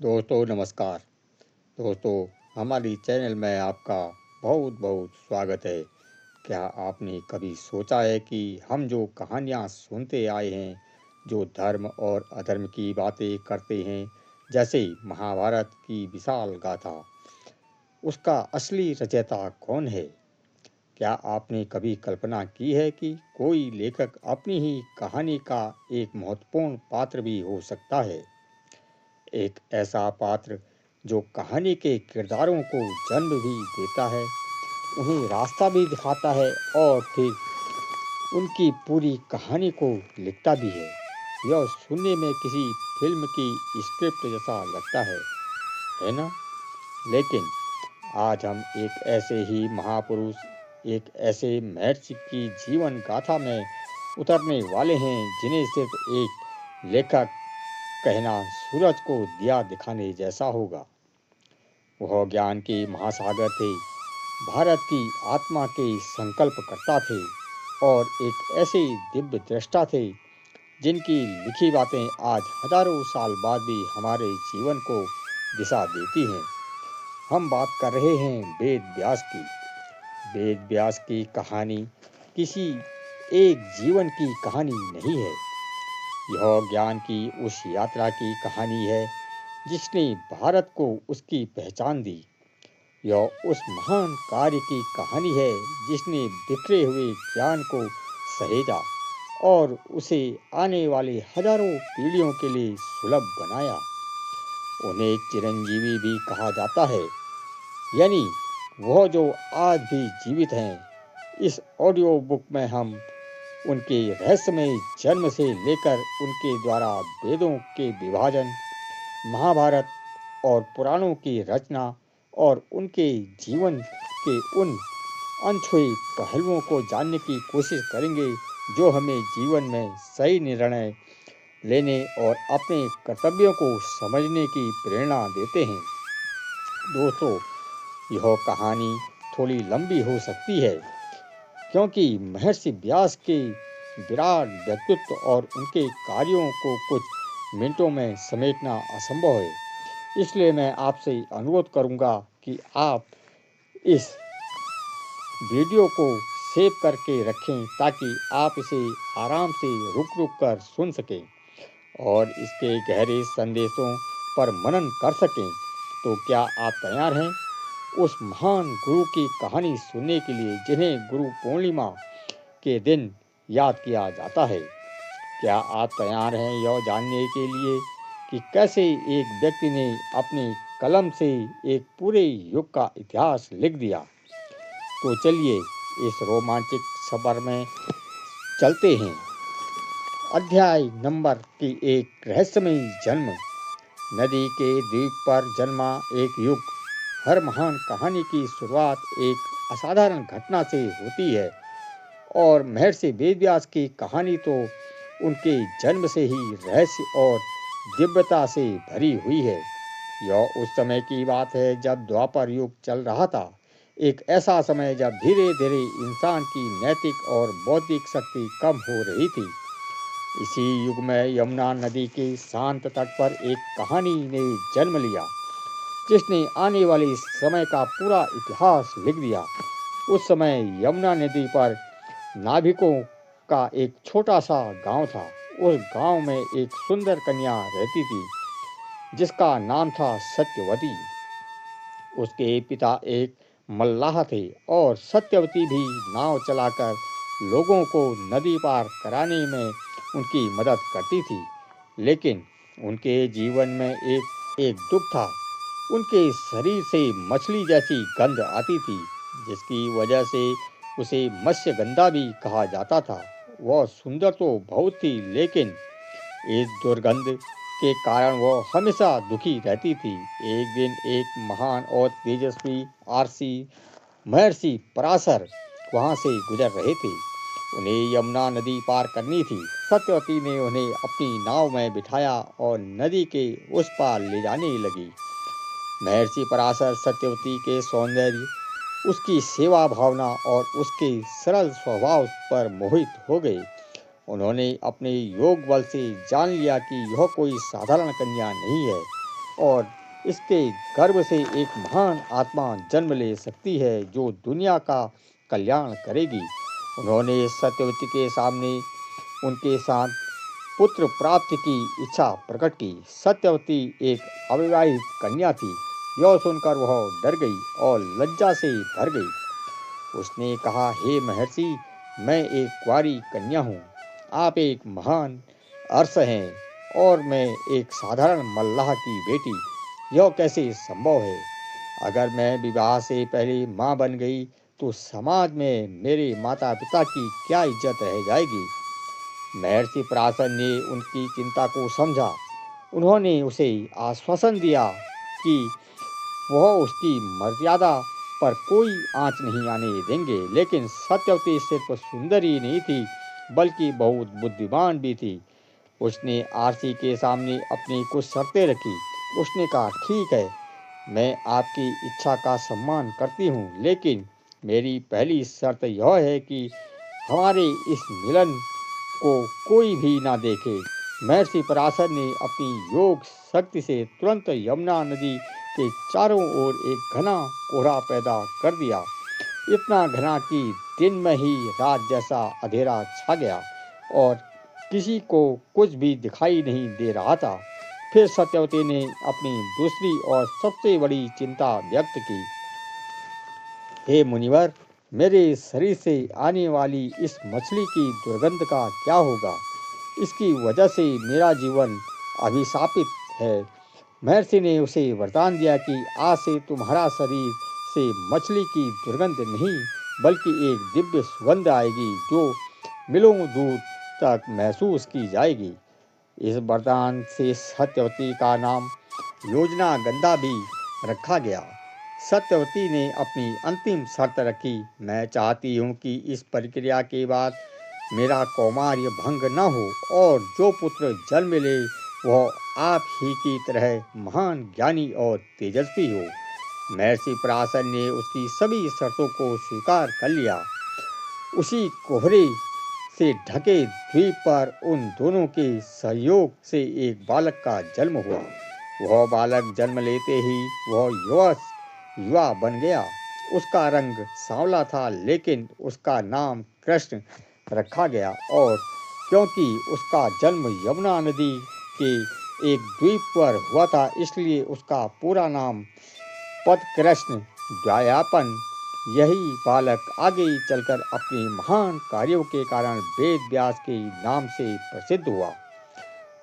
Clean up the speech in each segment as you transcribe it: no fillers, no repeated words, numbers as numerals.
दोस्तों नमस्कार। दोस्तों, हमारी चैनल में आपका बहुत बहुत स्वागत है। क्या आपने कभी सोचा है कि हम जो कहानियाँ सुनते आए हैं, जो धर्म और अधर्म की बातें करते हैं, जैसे महाभारत की विशाल गाथा, उसका असली रचयिता कौन है? क्या आपने कभी कल्पना की है कि कोई लेखक अपनी ही कहानी का एक महत्वपूर्ण पात्र भी हो सकता है? एक ऐसा पात्र जो कहानी के किरदारों को जन्म भी देता है, उन्हें रास्ता भी दिखाता है और फिर उनकी पूरी कहानी को लिखता भी है। यह सुनने में किसी फिल्म की स्क्रिप्ट जैसा लगता है ना? लेकिन आज हम एक ऐसे ही महापुरुष, एक ऐसे महर्षि की जीवन गाथा में उतरने वाले हैं जिन्हें सिर्फ एक लेखक कहना सूरज को दिया दिखाने जैसा होगा। वह ज्ञान के महासागर थे, भारत की आत्मा के संकल्प करता थे और एक ऐसे दिव्य दृष्टा थे जिनकी लिखी बातें आज हजारों साल बाद भी हमारे जीवन को दिशा देती हैं। हम बात कर रहे हैं वेद व्यास की। वेद व्यास की कहानी किसी एक जीवन की कहानी नहीं है। यह ज्ञान की उस यात्रा की कहानी है जिसने भारत को उसकी पहचान दी। यह उस महान कार्य की कहानी है जिसने बिखरे हुए ज्ञान को सहेजा और उसे आने वाले हजारों पीढ़ियों के लिए सुलभ बनाया। उन्हें चिरंजीवी भी कहा जाता है, यानी वह जो आज भी जीवित हैं। इस ऑडियो बुक में हम उनके रहस्यमय जन्म से लेकर उनके द्वारा वेदों के विभाजन, महाभारत और पुराणों की रचना और उनके जीवन के उन अनछुए पहलुओं को जानने की कोशिश करेंगे जो हमें जीवन में सही निर्णय लेने और अपने कर्तव्यों को समझने की प्रेरणा देते हैं। दोस्तों, यह कहानी थोड़ी लंबी हो सकती है क्योंकि महर्षि व्यास के विराट व्यक्तित्व और उनके कार्यों को कुछ मिनटों में समेटना असंभव है। इसलिए मैं आपसे अनुरोध करूंगा कि आप इस वीडियो को सेव करके रखें ताकि आप इसे आराम से रुक रुक कर सुन सकें और इसके गहरे संदेशों पर मनन कर सकें। तो क्या आप तैयार हैं उस महान गुरु की कहानी सुनने के लिए जिन्हें गुरु पूर्णिमा के दिन याद किया जाता है? क्या आप तैयार हैं यह जानने के लिए कि कैसे एक व्यक्ति ने अपने कलम से एक पूरे युग का इतिहास लिख दिया? तो चलिए इस रोमांचक सफर में चलते हैं। अध्याय नंबर की एक रहस्यमय जन्म। नदी के द्वीप पर जन्मा एक युग। हर महान कहानी की शुरुआत एक असाधारण घटना से होती है और महर्षि वेदव्यास की कहानी तो उनके जन्म से ही रहस्य और दिव्यता से भरी हुई है। यह उस समय की बात है जब द्वापर युग चल रहा था। एक ऐसा समय जब धीरे धीरे इंसान की नैतिक और बौद्धिक शक्ति कम हो रही थी। इसी युग में यमुना नदी के शांत तट पर एक कहानी ने जन्म लिया जिसने आने वाले समय का पूरा इतिहास लिख दिया। उस समय यमुना नदी पर नाविकों का एक छोटा सा गांव था। उस गांव में एक सुंदर कन्या रहती थी जिसका नाम था सत्यवती। उसके पिता एक मल्लाह थे और सत्यवती भी नाव चलाकर लोगों को नदी पार कराने में उनकी मदद करती थी। लेकिन उनके जीवन में एक दुख था। उनके शरीर से मछली जैसी गंध आती थी जिसकी वजह से उसे मत्स्यगंधा भी कहा जाता था। वह सुंदर तो बहुत थी लेकिन इस दुर्गंध के कारण वह हमेशा दुखी रहती थी। एक दिन एक महान और तेजस्वी आरसी महर्षि पराशर वहां से गुजर रहे थे। उन्हें यमुना नदी पार करनी थी। सत्यवती ने उन्हें अपनी नाव में बिठाया और नदी के उस पार ले जाने लगी। महर्षि पराशर सत्यवती के सौंदर्य, उसकी सेवा भावना और उसके सरल स्वभाव पर मोहित हो गए। उन्होंने अपने योग बल से जान लिया कि यह कोई साधारण कन्या नहीं है। और इसके गर्भ से एक महान आत्मा जन्म ले सकती है जो दुनिया का कल्याण करेगी। उन्होंने सत्यवती के सामने उनके साथ पुत्र प्राप्ति की इच्छा प्रकट की। सत्यवती एक अविवाहित कन्या थी। यह सुनकर वह डर गई और लज्जा से भर गई। उसने कहा, हे महर्षि, मैं एक कुंवारी कन्या हूँ। आप एक महान अर्ष हैं और मैं एक साधारण मल्लाह की बेटी। यह कैसे संभव है? अगर मैं विवाह से पहले माँ बन गई तो समाज में मेरे माता पिता की क्या इज्जत रह जाएगी? महर्षि पराशर ने उनकी चिंता को समझा। उन्होंने उसे आश्वासन दिया कि वह उसकी मर्यादा पर कोई आंच नहीं आने देंगे। लेकिन सत्यवती सिर्फ सुंदर ही नहीं थी बल्कि बहुत बुद्धिमान भी थी। उसने आरसी के सामने अपनी कुछ शर्तें रखी। उसने कहा, ठीक है, मैं आपकी इच्छा का सम्मान करती हूँ, लेकिन मेरी पहली शर्त यह है कि हमारे इस मिलन को कोई भी ना देखे। महर्षि पराशर ने अपनी योग शक्ति से तुरंत यमुना नदी के चारों ओर एक घना कोहरा पैदा कर दिया। इतना घना कि दिन में ही रात जैसा अंधेरा छा गया और किसी को कुछ भी दिखाई नहीं दे रहा था। फिर सत्यवती ने अपनी दूसरी और सबसे बड़ी चिंता व्यक्त की। हे मुनिवर, मेरे शरीर से आने वाली इस मछली की दुर्गंध का क्या होगा? इसकी वजह से मेरा जीवन अभिशापित है। महर्षि ने उसे वरदान दिया कि आज से तुम्हारा शरीर से मछली की दुर्गंध नहीं बल्कि एक दिव्य सुगंध आएगी जो मिलों दूर तक महसूस की जाएगी। इस वरदान से सत्यवती का नाम योजना गंधा भी रखा गया। सत्यवती ने अपनी अंतिम शर्त रखी, मैं चाहती हूँ कि इस प्रक्रिया के बाद मेरा कौमार्य भंग न हो और जो पुत्र जन्म ले वह आप ही की तरह महान ज्ञानी और तेजस्वी हो। महर्षि पराशर ने उसकी सभी शर्तों को स्वीकार कर लिया। उसी कोहरे से ढके द्वीप पर उन दोनों के सहयोग से एक बालक का जन्म हुआ। वह बालक जन्म लेते ही वह युवा बन गया। उसका रंग सांवला था लेकिन उसका नाम कृष्ण रखा गया और क्योंकि उसका जन्म यमुना नदी के एक द्वीप पर हुआ था इसलिए उसका पूरा नाम पदकृष्ण द्वयापन। यही बालक आगे चलकर अपने महान कार्यों के कारण वेद व्यास के नाम से प्रसिद्ध हुआ।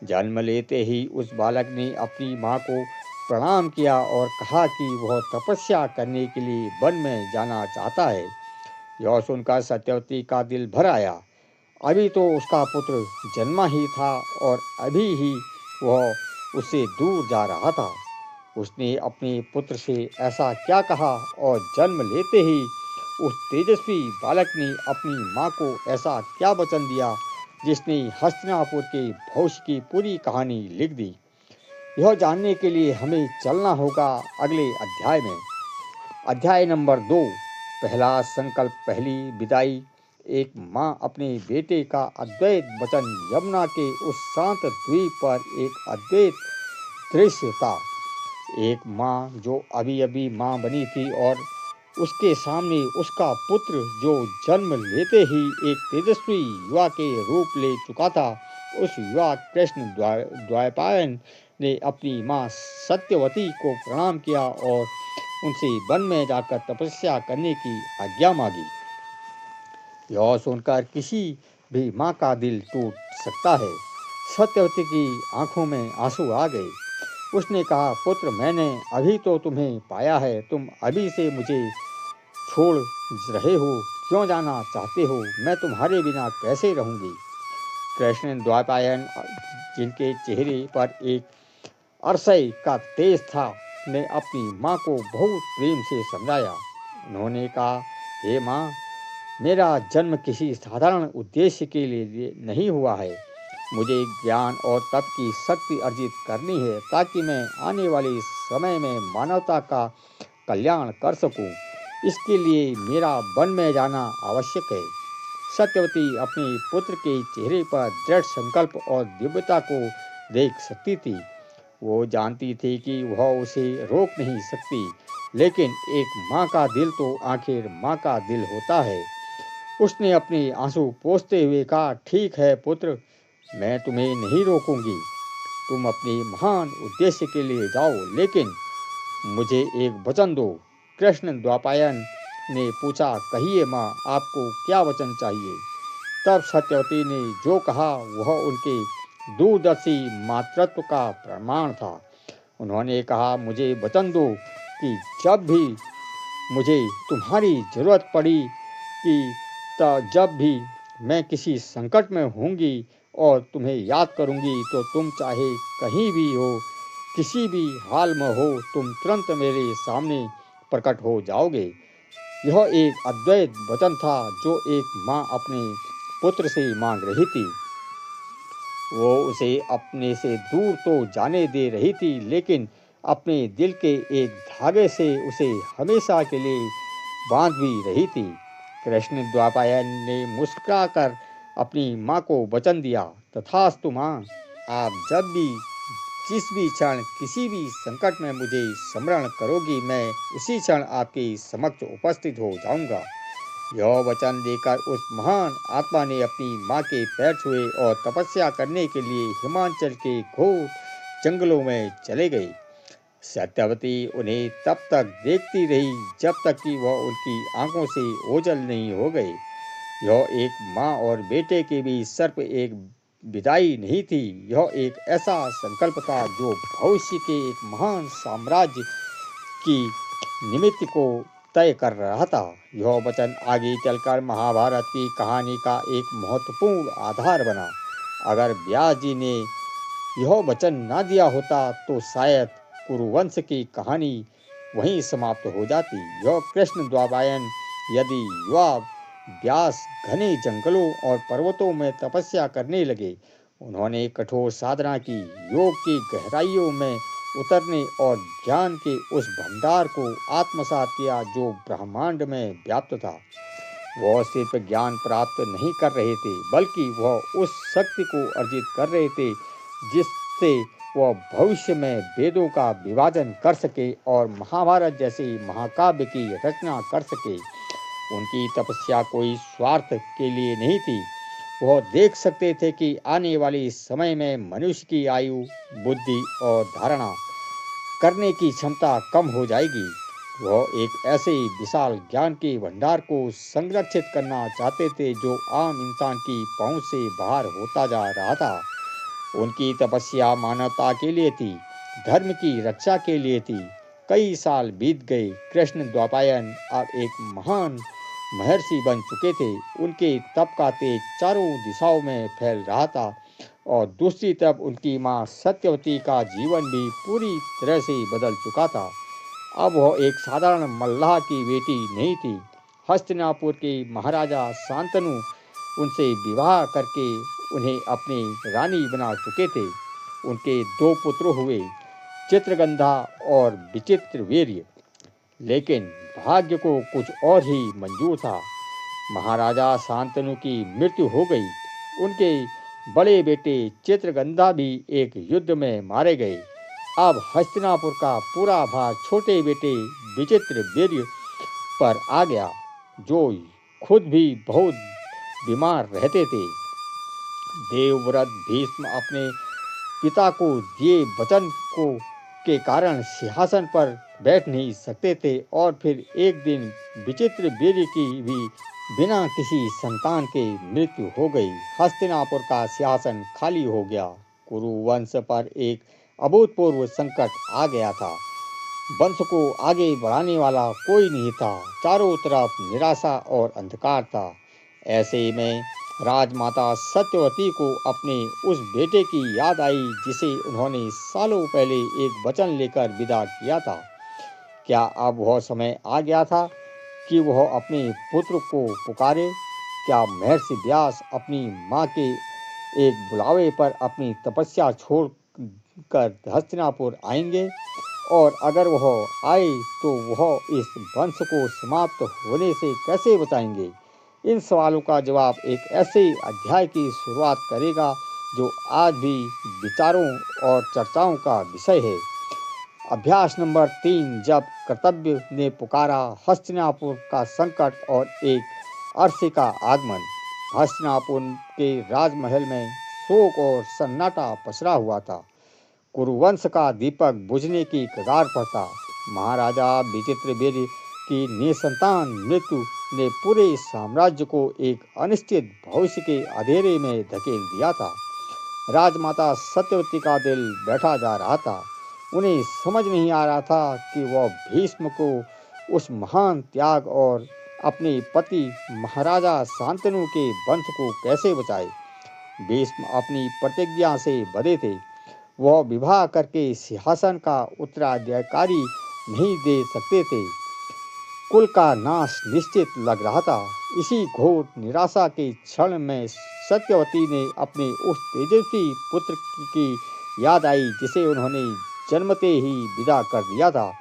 जन्म लेते ही उस बालक ने अपनी माँ को प्रणाम किया और कहा कि वह तपस्या करने के लिए वन में जाना चाहता है। यह सुनकर सत्यवती का दिल भर आया। अभी तो उसका पुत्र जन्मा ही था और अभी ही वह उससे दूर जा रहा था। उसने अपने पुत्र से ऐसा क्या कहा और जन्म लेते ही उस तेजस्वी बालक ने अपनी माँ को ऐसा क्या वचन दिया जिसने हस्तिनापुर के भविष्य की पूरी कहानी लिख दी। यह जानने के लिए हमें चलना होगा अगले अध्याय में। अध्याय नंबर 2, पहला संकल्प, पहली विदाई। एक माँ अपने बेटे का अद्वैत वचन। यमुना के उस शांत द्वीप पर एक अद्वैत दृश्य था। एक माँ जो अभी अभी माँ बनी थी और उसके सामने उसका पुत्र जो जन्म लेते ही एक तेजस्वी युवा के रूप ले चुका था। उस युवा कृष्ण द्वैपायन ने अपनी माँ सत्यवती को प्रणाम किया और उनसे वन में जाकर तपस्या करने की आज्ञा मांगी। यह सुनकर किसी भी माँ का दिल टूट सकता है। सत्यवती की आंखों में आंसू आ गए। उसने कहा, पुत्र, मैंने अभी तो तुम्हें पाया है, तुम अभी से मुझे छोड़ रहे हो, क्यों जाना चाहते हो? मैं तुम्हारे बिना कैसे रहूंगी? कृष्ण द्वैपायन, जिनके चेहरे पर एक अरसय का तेज था, ने अपनी माँ को बहुत प्रेम से समझाया। उन्होंने कहा, हे माँ, मेरा जन्म किसी साधारण उद्देश्य के लिए नहीं हुआ है। मुझे ज्ञान और तप की शक्ति अर्जित करनी है ताकि मैं आने वाले समय में मानवता का कल्याण कर सकूं। इसके लिए मेरा वन में जाना आवश्यक है। सत्यवती अपने पुत्र के चेहरे पर दृढ़ संकल्प और दिव्यता को देख सकती थी। वो जानती थी कि वह उसे रोक नहीं सकती, लेकिन एक माँ का दिल तो आखिर माँ का दिल होता है। उसने अपने आंसू पोंछते हुए कहा, ठीक है पुत्र, मैं तुम्हें नहीं रोकूंगी। तुम अपने महान उद्देश्य के लिए जाओ, लेकिन मुझे एक वचन दो। कृष्ण द्वापायन ने पूछा, कहिए माँ, आपको क्या वचन चाहिए? तब सत्यवती ने जो कहा वह उनके दूरदर्शी मातृत्व का प्रमाण था। उन्होंने कहा, मुझे वचन दो कि जब भी मुझे तुम्हारी जरूरत पड़ी कि जब भी मैं किसी संकट में होंगी और तुम्हें याद करूंगी, तो तुम चाहे कहीं भी हो, किसी भी हाल में हो, तुम तुरंत मेरे सामने प्रकट हो जाओगे। यह एक अद्वैत वचन था जो एक माँ अपने पुत्र से मांग रही थी। वो उसे अपने से दूर तो जाने दे रही थी, लेकिन अपने दिल के एक धागे से उसे हमेशा के लिए बांध भी रही थी। कृष्ण द्वापायन ने मुस्कुराकर अपनी माँ को वचन दिया, तथास्तु माँ, आप जब भी जिस भी क्षण किसी भी संकट में मुझे स्मरण करोगी, मैं उसी क्षण आपके समक्ष उपस्थित हो जाऊंगा। यह वचन देकर उस महान आत्मा ने अपनी माँ के पैर छुए और तपस्या करने के लिए हिमाचल के घोर जंगलों में चले गए। सत्यवती उन्हें तब तक देखती रही जब तक कि वह उनकी आंखों से ओझल नहीं हो गए। यह एक माँ और बेटे के बीच सिर्फ एक विदाई नहीं थी, यह एक ऐसा संकल्प था जो भविष्य के एक महान साम्राज्य की निमित्त को तय कर रहा था। यह वचन आगे चलकर महाभारत की कहानी का एक महत्वपूर्ण आधार बना। अगर व्यास जी ने यह वचन ना दिया होता तो शायद कुरुवंश की कहानी वहीं समाप्त हो जाती। यह कृष्ण द्वापायन यदि युवा व्यास घने जंगलों और पर्वतों में तपस्या करने लगे। उन्होंने कठोर साधना की, योग की गहराइयों में उतरने और ज्ञान के उस भंडार को आत्मसात किया जो ब्रह्मांड में व्याप्त था। वह सिर्फ ज्ञान प्राप्त नहीं कर रहे थे, बल्कि वह उस शक्ति को अर्जित कर रहे थे जिससे वह भविष्य में वेदों का विभाजन कर सके और महाभारत जैसे महाकाव्य की रचना कर सके। उनकी तपस्या कोई स्वार्थ के लिए नहीं थी। वह देख सकते थे कि आने वाले समय में मनुष्य की आयु, बुद्धि और धारणा करने की क्षमता कम हो जाएगी। वह एक ऐसे विशाल ज्ञान के भंडार को संरक्षित करना चाहते थे जो आम इंसान की पहुंच से बाहर होता जा रहा था। उनकी तपस्या मानवता के लिए थी, धर्म की रक्षा के लिए थी। कई साल बीत गए। कृष्ण द्वापायन अब एक महान महर्षि बन चुके थे। उनके तप का तेज चारों दिशाओं में फैल रहा था और दूसरी तरफ उनकी माँ सत्यवती का जीवन भी पूरी तरह से बदल चुका था। अब वह एक साधारण मल्लाह की बेटी नहीं थी। हस्तिनापुर के महाराजा शांतनु उनसे विवाह करके उन्हें अपनी रानी बना चुके थे। उनके दो पुत्र हुए, चित्रगंधा और विचित्रवीर्य। लेकिन भाग्य को कुछ और ही मंजूर था। महाराजा शांतनु की मृत्यु हो गई। उनके बड़े बेटे चित्रगंधा भी एक युद्ध में मारे गए। अब हस्तिनापुर का पूरा भार छोटे बेटे विचित्रवीर्य पर आ गया, जो खुद भी बहुत बीमार रहते थे। देवव्रत भीष्म अपने पिता को दिए वचन को के कारण सिंहासन पर बैठ नहीं सकते थे और फिर एक दिन विचित्रवीर्य की भी बिना किसी संतान के मृत्यु हो गई। हस्तिनापुर का सिंहासन खाली हो गया। कुरुवंश पर एक अभूतपूर्व संकट आ गया था। वंश को आगे बढ़ाने वाला कोई नहीं था। चारों तरफ निराशा और अंधकार था। ऐसे में राजमाता सत्यवती को अपने उस बेटे की याद आई जिसे उन्होंने सालों पहले एक वचन लेकर विदा किया था। क्या अब वह समय आ गया था कि वह अपने पुत्र को पुकारे? क्या महर्षि व्यास अपनी माँ के एक बुलावे पर अपनी तपस्या छोड़कर हस्तिनापुर आएंगे? और अगर वह आए तो वह इस वंश को समाप्त होने से कैसे बचाएंगे? इन सवालों का जवाब एक ऐसे अध्याय की शुरुआत करेगा जो आज भी विचारों और चर्चाओं का विषय है। अभ्यास नंबर 3, जब कर्तव्य ने पुकारा, हस्तिनापुर का संकट और एक अरसे का आगमन। हस्तिनापुर के राजमहल में शोक और सन्नाटा पसरा हुआ था। कुरुवंश का दीपक बुझने की कगार पर था। महाराजा विचित्रवीर्य की निसंतान मृत्यु ने पूरे साम्राज्य को एक अनिश्चित भविष्य के अंधेरे में धकेल दिया था। राजमाता सत्यवती का दिल बैठा जा रहा था। उन्हें समझ नहीं आ रहा था कि वह भीष्म को उस महान त्याग और अपने पति महाराजा शांतनु के वंश को कैसे बचाए। भीष्म अपनी प्रतिज्ञा से बंधे थे। वह विवाह करके सिंहासन का उत्तराधिकारी नहीं दे सकते थे। कुल का नाश निश्चित लग रहा था। इसी घोर निराशा के क्षण में सत्यवती ने अपने उस तेजस्वी पुत्र की याद आई जिसे उन्होंने जन्मते ही विदा कर दिया था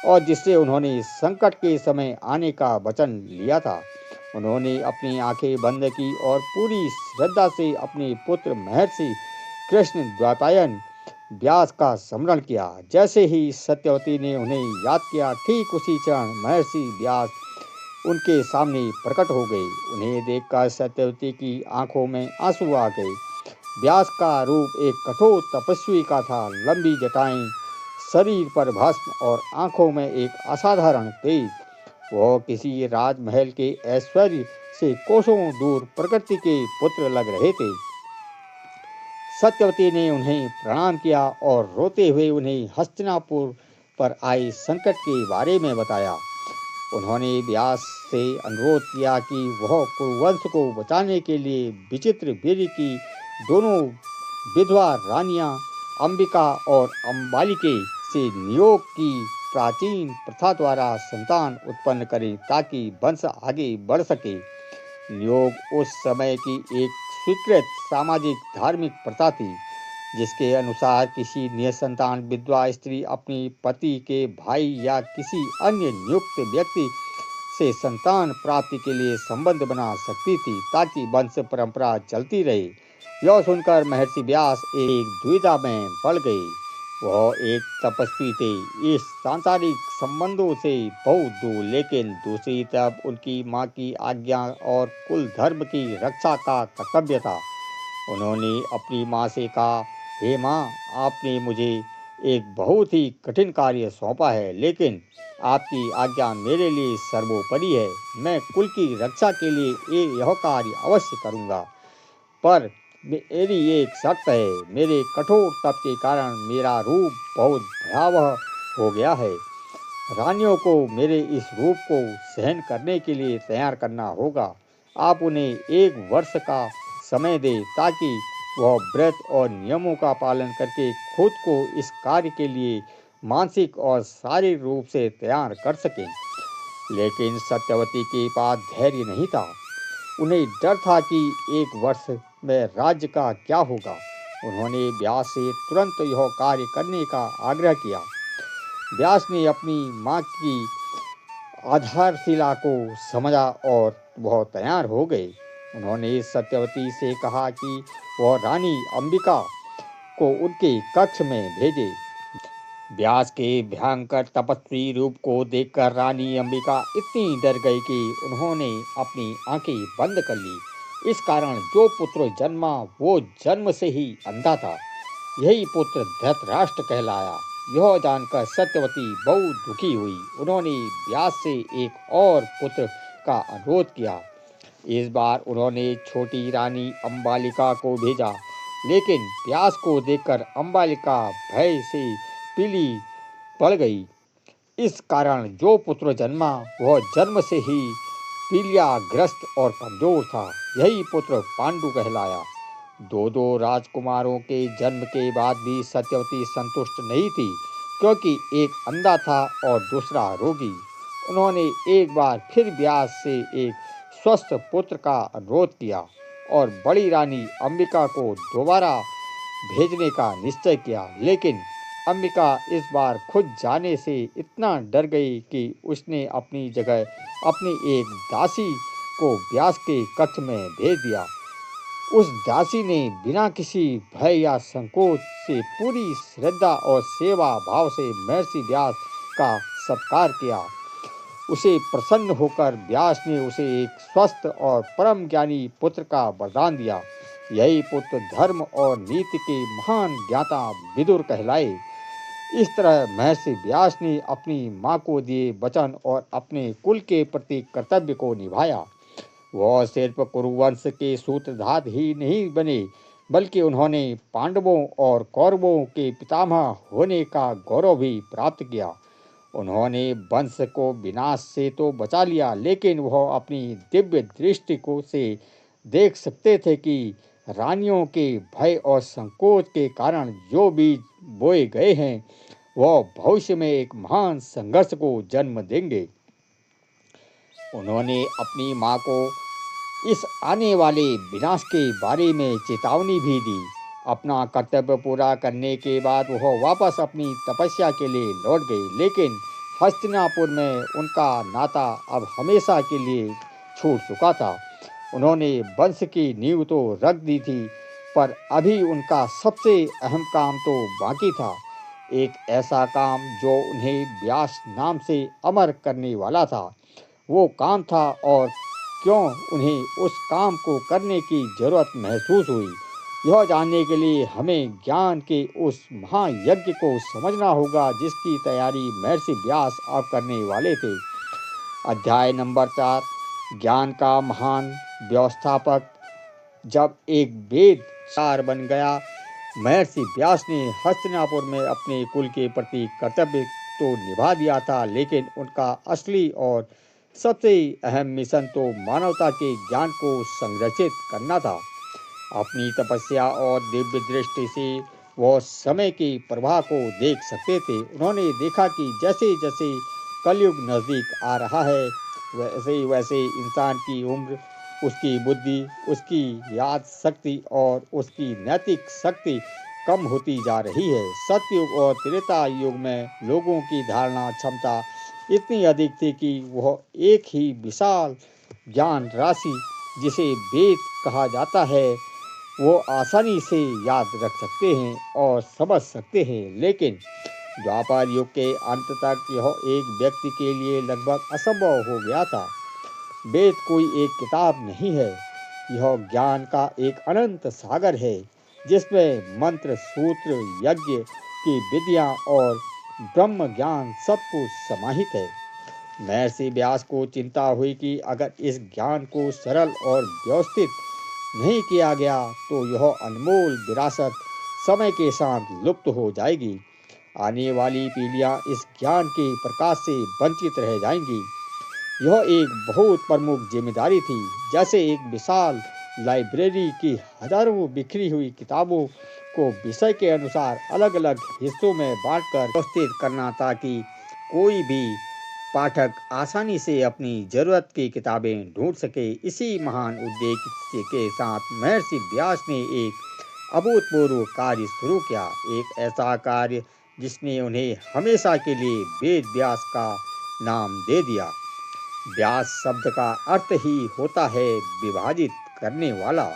और जिससे उन्होंने संकट के समय आने का वचन लिया था। उन्होंने अपनी आंखें बंद की और पूरी श्रद्धा से अपने पुत्र महर्षि कृष्ण द्वैपायन व्यास का स्मरण किया। जैसे ही सत्यवती ने उन्हें याद किया, ठीक उसी क्षण महर्षि व्यास उनके सामने प्रकट हो गए। उन्हें देखकर सत्यवती की आंखों में आंसू आ गए। व्यास का रूप एक कठोर तपस्वी का था। लंबी जटाएं, शरीर पर भस्म और आंखों में एक असाधारण तेज। वह किसी राजमहल के ऐश्वर्य से कोसों दूर प्रकृति के पुत्र लग रहे थे। सत्यवती ने उन्हें प्रणाम किया और रोते हुए उन्हें हस्तिनापुर पर आए संकट के बारे में बताया। उन्होंने व्यास से अनुरोध किया कि वह कुरुवंश को बचाने के लिए विचित्रवीर्य की दोनों विधवा रानियां अंबिका और अंबालिके से नियोग की प्राचीन प्रथा द्वारा संतान उत्पन्न करें ताकि वंश आगे बढ़ सके। नियोग उस समय की एक स्वीकृत सामाजिक धार्मिक प्रथा थी जिसके अनुसार किसी निसंतान विधवा स्त्री अपने पति के भाई या किसी अन्य नियुक्त व्यक्ति से संतान प्राप्ति के लिए संबंध बना सकती थी ताकि वंश परंपरा चलती रहे। यह सुनकर महर्षि व्यास एक दुविधा में पड़ गए। वह एक तपस्वी थे, इस सांसारिक संबंधों से बहुत दूर, लेकिन दूसरी तरफ उनकी माँ की आज्ञा और कुल धर्म की रक्षा का कर्तव्य था। उन्होंने अपनी माँ से कहा, हे माँ, आपने मुझे एक बहुत ही कठिन कार्य सौंपा है, लेकिन आपकी आज्ञा मेरे लिए सर्वोपरि है। मैं कुल की रक्षा के लिए यह कार्य अवश्य करूँगा, पर मेरी एक शर्त है। मेरे कठोर तप के कारण मेरा रूप बहुत भयावह हो गया है। रानियों को मेरे इस रूप को सहन करने के लिए तैयार करना होगा। आप उन्हें 1 वर्ष का समय दें ताकि वह व्रत और नियमों का पालन करके खुद को इस कार्य के लिए मानसिक और शारीरिक रूप से तैयार कर सकें। लेकिन सत्यवती के पास धैर्य नहीं था। उन्हें डर था कि 1 वर्ष में राज्य का क्या होगा। उन्होंने व्यास से तुरंत यह कार्य करने का आग्रह किया। व्यास ने अपनी माँ की आधारशिला को समझा और वह तैयार हो गए। उन्होंने सत्यवती से कहा कि वह रानी अंबिका को उनके कक्ष में भेजे। व्यास के भयंकर तपस्वी रूप को देखकर रानी अंबिका इतनी डर गई कि उन्होंने अपनी आंखें बंद कर ली। इस कारण जो पुत्र जन्मा वो जन्म से ही अंधा था। यही पुत्र धृतराष्ट्र कहलाया। यह जानकर सत्यवती बहुत दुखी हुई। उन्होंने व्यास से एक और पुत्र का अनुरोध किया। इस बार उन्होंने छोटी रानी अंबालिका को भेजा, लेकिन व्यास को देखकर अंबालिका भय से पीली पड़ गई। इस कारण जो पुत्र जन्मा वह जन्म से ही पीलियाग्रस्त और कमजोर था। यही पुत्र पांडु कहलाया। 2 राजकुमारों के जन्म के बाद भी सत्यवती संतुष्ट नहीं थी, क्योंकि एक अंधा था और दूसरा रोगी। उन्होंने एक बार फिर व्यास से एक स्वस्थ पुत्र का अनुरोध किया और बड़ी रानी अंबिका को दोबारा भेजने का निश्चय किया। लेकिन अंबिका इस बार खुद जाने से इतना डर गई कि उसने अपनी जगह अपनी एक दासी को व्यास के कक्ष में भेज दिया। उस दासी ने बिना किसी भय या संकोच से पूरी श्रद्धा और सेवा भाव से महर्षि व्यास का सत्कार किया। उसे प्रसन्न होकर व्यास ने उसे एक स्वस्थ और परम ज्ञानी पुत्र का वरदान दिया। यही पुत्र धर्म और नीति के महान ज्ञाता विदुर कहलाए। इस तरह महर्षि व्यास ने अपनी माँ को दिए वचन और अपने कुल के प्रति कर्तव्य को निभाया। वह सिर्फ कुरुवंश के सूत्रधार ही नहीं बने, बल्कि उन्होंने पांडवों और कौरवों के पितामह होने का गौरव भी प्राप्त किया। उन्होंने वंश को विनाश से तो बचा लिया, लेकिन वह अपनी दिव्य दृष्टि को से देख सकते थे कि रानियों के भय और संकोच के कारण जो बीज बोए गए हैं, वह भविष्य में एक महान संघर्ष को जन्म देंगे। उन्होंने अपनी माँ को इस आने वाले विनाश के बारे में चेतावनी भी दी। अपना कर्तव्य पूरा करने के बाद वह वापस अपनी तपस्या के लिए लौट गए, लेकिन हस्तिनापुर में उनका नाता अब हमेशा के लिए छूट चुका था। उन्होंने वंश की नींव तो रख दी थी, पर अभी उनका सबसे अहम काम तो बाकी था। एक ऐसा काम जो उन्हें व्यास नाम से अमर करने वाला था। वो काम था, और क्यों उन्हें उस काम को करने की जरूरत महसूस हुई, यह जानने के लिए हमें ज्ञान के उस महायज्ञ को समझना होगा जिसकी तैयारी महर्षि व्यास अब करने वाले थे। अध्याय नंबर 4, ज्ञान का महान व्यवस्थापक। जब एक वेद सार बन गया, महर्षि व्यास ने हस्तिनापुर में अपने कुल के प्रति कर्तव्य तो निभा दिया था, लेकिन उनका असली और सबसे अहम मिशन तो मानवता के ज्ञान को संरक्षित करना था। अपनी तपस्या और दिव्य दृष्टि से वह समय के प्रवाह को देख सकते थे। उन्होंने देखा कि जैसे जैसे कलयुग नज़दीक आ रहा है, वैसे वैसे इंसान की उम्र, उसकी बुद्धि, उसकी याद शक्ति और उसकी नैतिक शक्ति कम होती जा रही है। सतयुग और त्रेता युग में लोगों की धारणा क्षमता इतनी अधिक थी कि वह एक ही विशाल ज्ञान राशि, जिसे वेद कहा जाता है, वो आसानी से याद रख सकते हैं और समझ सकते हैं। लेकिन द्वापर युग के अंत तक यह एक व्यक्ति के लिए लगभग असंभव हो गया था। वेद कोई एक किताब नहीं है, यह ज्ञान का एक अनंत सागर है, जिसमें मंत्र, सूत्र, यज्ञ की विधियाँ और ब्रह्म ज्ञान सब कुछ समाहित है। महर्षि व्यास को चिंता हुई कि अगर इस ज्ञान को सरल और व्यवस्थित नहीं किया गया तो यह अनमोल विरासत समय के साथ लुप्त हो जाएगी। आने वाली पीढ़ियां इस ज्ञान के प्रकाश से वंचित रह जाएंगी। यह एक बहुत प्रमुख जिम्मेदारी थी, जैसे एक विशाल लाइब्रेरी की हजारों बिखरी हुई किताबों को विषय के अनुसार अलग अलग हिस्सों में बांटकर व्यवस्थित करना, ताकि कोई भी पाठक आसानी से अपनी जरूरत की किताबें ढूंढ सके। इसी महान उद्देश्य के साथ महर्षि व्यास ने एक अभूतपूर्व कार्य शुरू किया, एक ऐसा कार्य जिसने उन्हें हमेशा के लिए वेद व्यास का नाम दे दिया। व्यास शब्द का अर्थ ही होता है विभाजित करने वाला,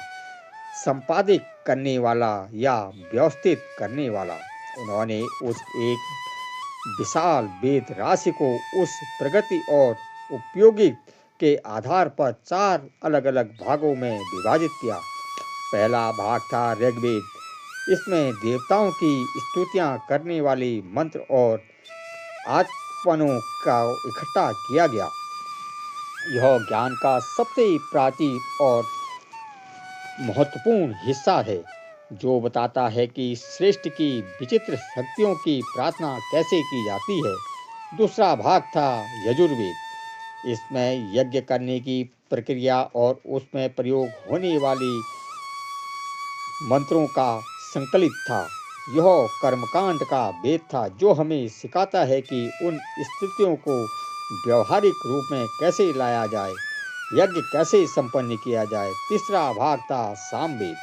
संपादित करने वाला या व्यवस्थित करने वाला। उन्होंने उस एक विशाल वेद राशि को उस प्रगति और उपयोगी के आधार पर 4 अलग अलग भागों में विभाजित किया। पहला भाग था ऋग्वेद। इसमें देवताओं की स्तुतियां करने वाले मंत्र और आचमनों का इकट्ठा किया गया। यह ज्ञान का सबसे प्राचीन और महत्वपूर्ण हिस्सा है, जो बताता है कि सृष्टि की विचित्र शक्तियों की प्रार्थना कैसे की जाती है। दूसरा भाग था यजुर्वेद। इसमें यज्ञ करने की प्रक्रिया और उसमें प्रयोग होने वाली मंत्रों का संकलित था। यह कर्मकांड का वेद था, जो हमें सिखाता है कि उन स्थितियों को व्यवहारिक रूप में कैसे लाया जाए, यज्ञ कैसे संपन्न किया जाए। तीसरा भाग था सामवेद।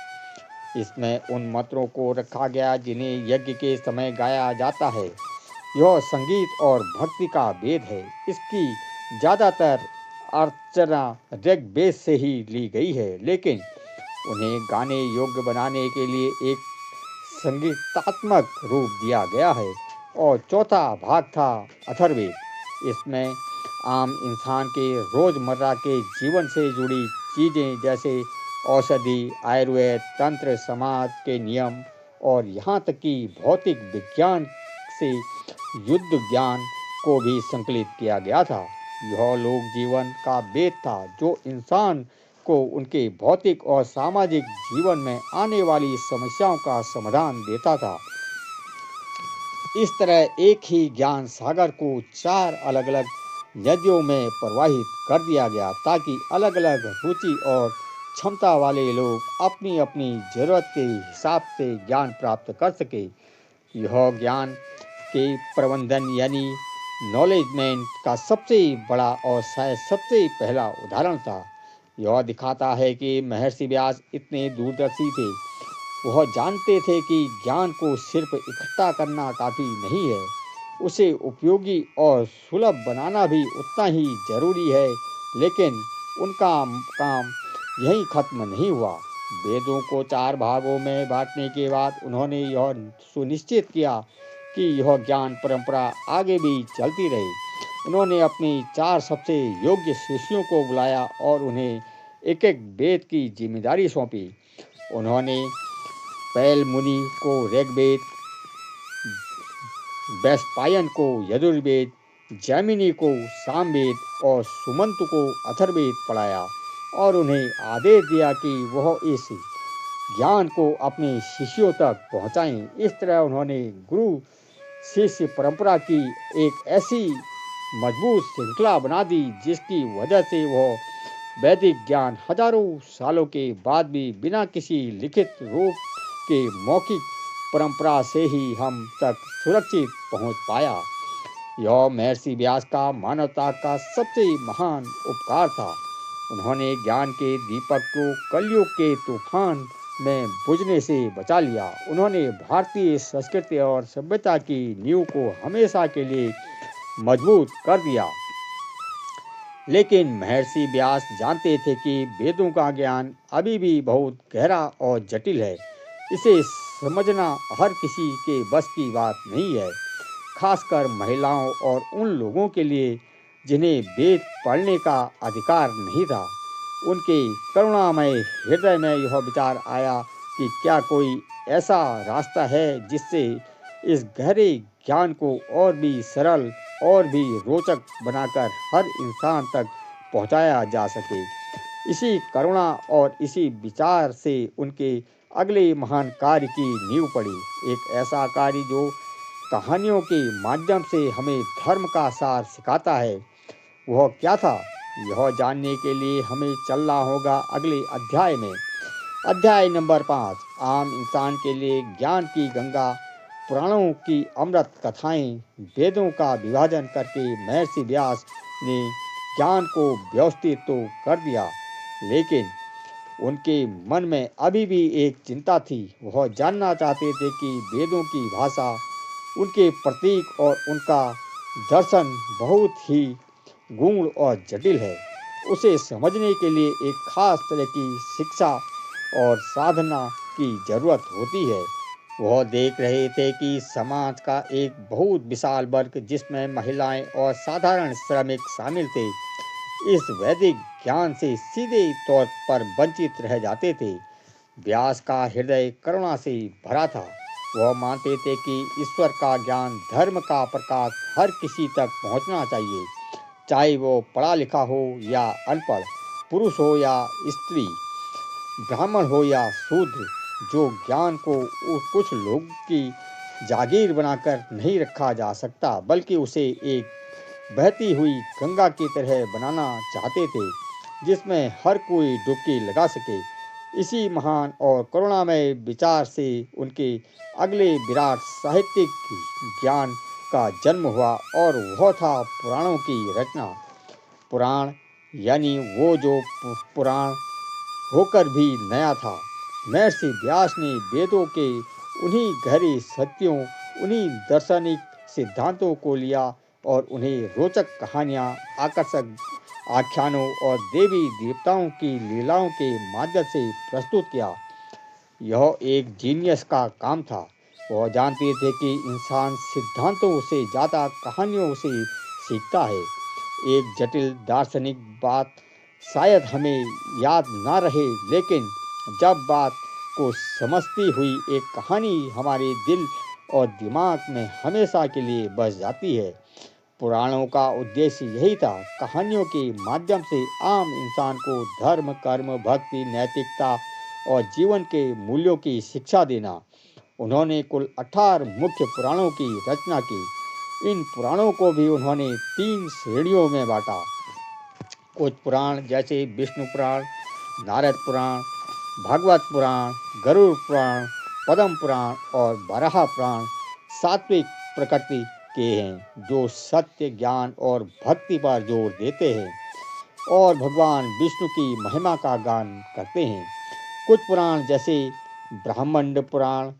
इसमें उन मंत्रों को रखा गया जिन्हें यज्ञ के समय गाया जाता है। यह संगीत और भक्ति का वेद है। इसकी ज़्यादातर अर्चना ऋग्वेद से ही ली गई है, लेकिन उन्हें गाने योग्य बनाने के लिए एक संगीतात्मक रूप दिया गया है। और चौथा भाग था अथर्ववेद। इसमें आम इंसान के रोजमर्रा के जीवन से जुड़ी चीज़ें जैसे औषधि, आयुर्वेद, तंत्र, समाज के नियम और यहाँ तक कि भौतिक विज्ञान से युद्ध ज्ञान को भी संकलित किया गया था। यह लोक जीवन का वेद था जो इंसान को उनके भौतिक और सामाजिक जीवन में आने वाली समस्याओं का समाधान देता था। इस तरह एक ही ज्ञान सागर को 4 अलग-अलग नदियों में प्रवाहित कर दिया गया ताकि अलग-अलग रुचि और क्षमता वाले लोग अपनी-अपनी जरूरत के हिसाब से ज्ञान प्राप्त कर सके। यह ज्ञान के प्रबंधन यानी नॉलेजमेंट का सबसे बड़ा और शायद सबसे पहला उदाहरण था। यह दिखाता है कि महर्षि व्यास इतने दूरदर्शी थे। वह जानते थे कि ज्ञान को सिर्फ इकट्ठा करना काफ़ी नहीं है, उसे उपयोगी और सुलभ बनाना भी उतना ही जरूरी है। लेकिन उनका काम यहीं खत्म नहीं हुआ। वेदों को 4 भागों में बांटने के बाद उन्होंने यह सुनिश्चित किया कि यह ज्ञान परंपरा आगे भी चलती रहे। उन्होंने अपने 4 सबसे योग्य शिष्यों को बुलाया और उन्हें एक-एक वेद की जिम्मेदारी सौंपी। उन्होंने पैल मुनि को ऋग्वेद, वैशंपायन को यजुर्वेद, जैमिनी को सामवेद और सुमंत को अथर्ववेद पढ़ाया और उन्हें आदेश दिया कि वह इस ज्ञान को अपने शिष्यों तक पहुंचाएं। इस तरह उन्होंने गुरु शिष्य परंपरा की एक ऐसी मजबूत श्रृंखला बना दी जिसकी वजह से वह वैदिक ज्ञान हजारों सालों के बाद भी बिना किसी लिखित रूप के मौखिक परंपरा से ही हम तक सुरक्षित पहुंच पाया। यह महर्षि व्यास का मानवता का सबसे महान उपकार था। उन्होंने ज्ञान के दीपक को कलयुग के तूफान में बुझने से बचा लिया। उन्होंने भारतीय संस्कृति और सभ्यता की नींव को हमेशा के लिए मजबूत कर दिया। लेकिन महर्षि व्यास जानते थे कि वेदों का ज्ञान अभी भी बहुत गहरा और जटिल है। इसे समझना हर किसी के बस की बात नहीं है, खासकर महिलाओं और उन लोगों के लिए जिन्हें वेद पढ़ने का अधिकार नहीं था। उनके करुणामय हृदय में यह विचार आया कि क्या कोई ऐसा रास्ता है जिससे इस गहरे ज्ञान को और भी सरल और भी रोचक बनाकर हर इंसान तक पहुंचाया जा सके। इसी करुणा और इसी विचार से उनके अगले महान कार्य की नींव पड़ी। एक ऐसा कार्य जो कहानियों के माध्यम से हमें धर्म का सार सिखाता है। वह क्या था, यह जानने के लिए हमें चलना होगा अगले अध्याय में। अध्याय नंबर 5, आम इंसान के लिए ज्ञान की गंगा। पुराणों की अमृत कथाएं। वेदों का विभाजन करके महर्षि व्यास ने ज्ञान को व्यवस्थित तो कर दिया, लेकिन उनके मन में अभी भी एक चिंता थी। वह जानना चाहते थे कि वेदों की भाषा, उनके प्रतीक और उनका दर्शन बहुत ही गूढ़ और जटिल है। उसे समझने के लिए एक खास तरह की शिक्षा और साधना की जरूरत होती है। वह देख रहे थे कि समाज का एक बहुत विशाल वर्ग, जिसमें महिलाएं और साधारण श्रमिक शामिल थे, इस वैदिक ज्ञान से सीधे तौर पर वंचित रह जाते थे। व्यास का हृदय करुणा से भरा था। वह मानते थे कि ईश्वर का ज्ञान, धर्म का प्रकाश हर किसी तक पहुंचना चाहिए, चाहे वो पढ़ा लिखा हो या अनपढ़, पुरुष हो या स्त्री, ब्राह्मण हो या शूद्र। जो ज्ञान को कुछ लोग की जागीर बनाकर नहीं रखा जा सकता, बल्कि उसे एक बहती हुई गंगा की तरह बनाना चाहते थे, जिसमें हर कोई डुबकी लगा सके। इसी महान और करुणामय विचार से उनके अगले विराट साहित्यिक ज्ञान का जन्म हुआ और वह था पुराणों की रचना। पुराण यानी वो जो पुराण होकर भी नया था। महर्षि व्यास ने वेदों के उन्हीं गहरे सत्यों, उन्हीं दार्शनिक सिद्धांतों को लिया और उन्हें रोचक कहानियाँ, आकर्षक आख्यानों और देवी देवताओं की लीलाओं के माध्यम से प्रस्तुत किया। यह एक जीनियस का काम था। वह जानते थे कि इंसान सिद्धांतों से ज़्यादा कहानियों से सीखता है। एक जटिल दार्शनिक बात शायद हमें याद ना रहे, लेकिन जब बात को समझती हुई एक कहानी हमारे दिल और दिमाग में हमेशा के लिए बस जाती है। पुराणों का उद्देश्य यही था, कहानियों के माध्यम से आम इंसान को धर्म, कर्म, भक्ति, नैतिकता और जीवन के मूल्यों की शिक्षा देना। उन्होंने कुल 18 मुख्य पुराणों की रचना की। इन पुराणों को भी उन्होंने 3 श्रेणियों में बांटा। कुछ पुराण जैसे विष्णु पुराण, नारद पुराण, भागवत पुराण, गरुड़ पुराण, पद्म पुराण और वराह पुराण सात्विक प्रकृति के हैं, जो सत्य, ज्ञान और भक्ति पर जोर देते हैं और भगवान विष्णु की महिमा का गान करते हैं। कुछ पुराण जैसे ब्रह्मांड पुराण,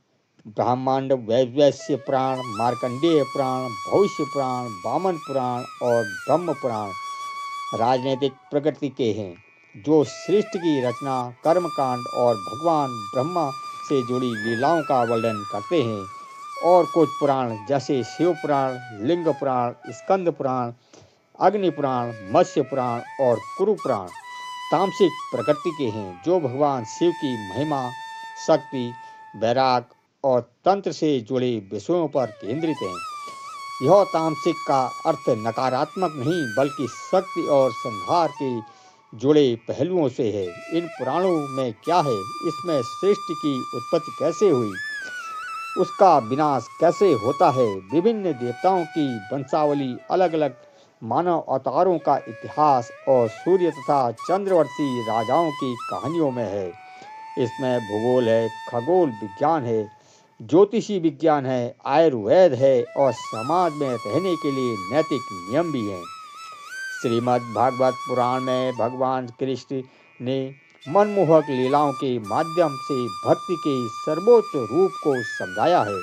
ब्रह्मांड वैवस्वत पुराण, मार्कंडेय पुराण, भविष्य पुराण, वामन पुराण और ब्रह्म पुराण राजनीतिक प्रकृति के हैं, जो सृष्टि की रचना, कर्मकांड और भगवान ब्रह्मा से जुड़ी लीलाओं का वर्णन करते हैं। और कुछ पुराण जैसे शिव पुराण, लिंग पुराण, स्कंद पुराण, अग्नि पुराण, मत्स्य पुराण और कुरु पुराण तामसिक प्रकृति के हैं, जो भगवान शिव की महिमा, शक्ति, वैराग और तंत्र से जुड़े विषयों पर केंद्रित हैं। यह तामसिक का अर्थ नकारात्मक नहीं, बल्कि शक्ति और संहार के जुड़े पहलुओं से है। इन पुराणों में क्या है, इसमें सृष्टि की उत्पत्ति कैसे हुई, उसका विनाश कैसे होता है, विभिन्न देवताओं की वंशावली, अलग अलग मानव अवतारों का इतिहास और सूर्य तथा चंद्रवर्ती राजाओं की कहानियों में है। इसमें भूगोल है, खगोल विज्ञान है, ज्योतिषी विज्ञान है, आयुर्वेद है और समाज में रहने के लिए नैतिक नियम भी हैं। श्रीमद् भागवत पुराण में भगवान कृष्ण ने मनमोहक लीलाओं के माध्यम से भक्ति के सर्वोच्च रूप को समझाया है,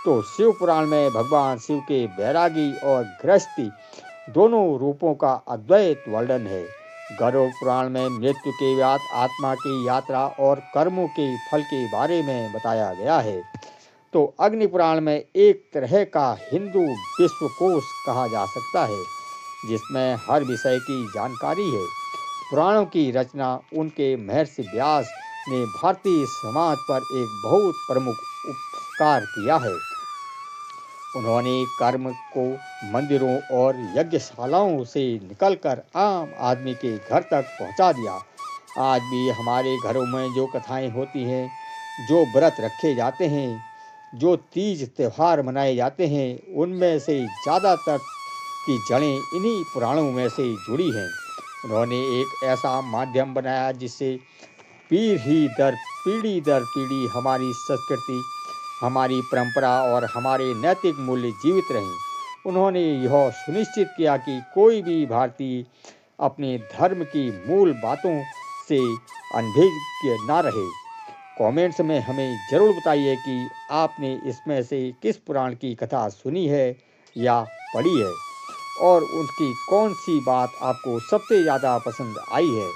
तो शिव पुराण में भगवान शिव के बैरागी और गृहस्थी दोनों रूपों का अद्वैत वर्णन है। गरुड़ पुराण में मृत्यु के बाद आत्मा की यात्रा और कर्मों के फल के बारे में बताया गया है। तो अग्नि पुराण में एक तरह का हिंदू विश्वकोश कहा जा सकता है, जिसमें हर विषय की जानकारी है। पुराणों की रचना उनके महर्षि व्यास ने भारतीय समाज पर एक बहुत प्रमुख उपकार किया है। उन्होंने कर्म को मंदिरों और यज्ञशालाओं से निकलकर आम आदमी के घर तक पहुंचा दिया। आज भी हमारे घरों में जो कथाएं होती हैं, जो व्रत रखे जाते हैं, जो तीज त्यौहार मनाए जाते हैं, उनमें से ज़्यादातर की जड़ें इन्हीं पुराणों में से जुड़ी हैं। उन्होंने एक ऐसा माध्यम बनाया जिससे पीढ़ी दर पीढ़ी हमारी संस्कृति, हमारी परंपरा और हमारे नैतिक मूल्य जीवित रहें। उन्होंने यह सुनिश्चित किया कि कोई भी भारतीय अपने धर्म की मूल बातों से अनभिज्ञ ना रहे। कमेंट्स में हमें ज़रूर बताइए कि आपने इसमें से किस पुराण की कथा सुनी है या पढ़ी है, और उनकी कौन सी बात आपको सबसे ज़्यादा पसंद आई है।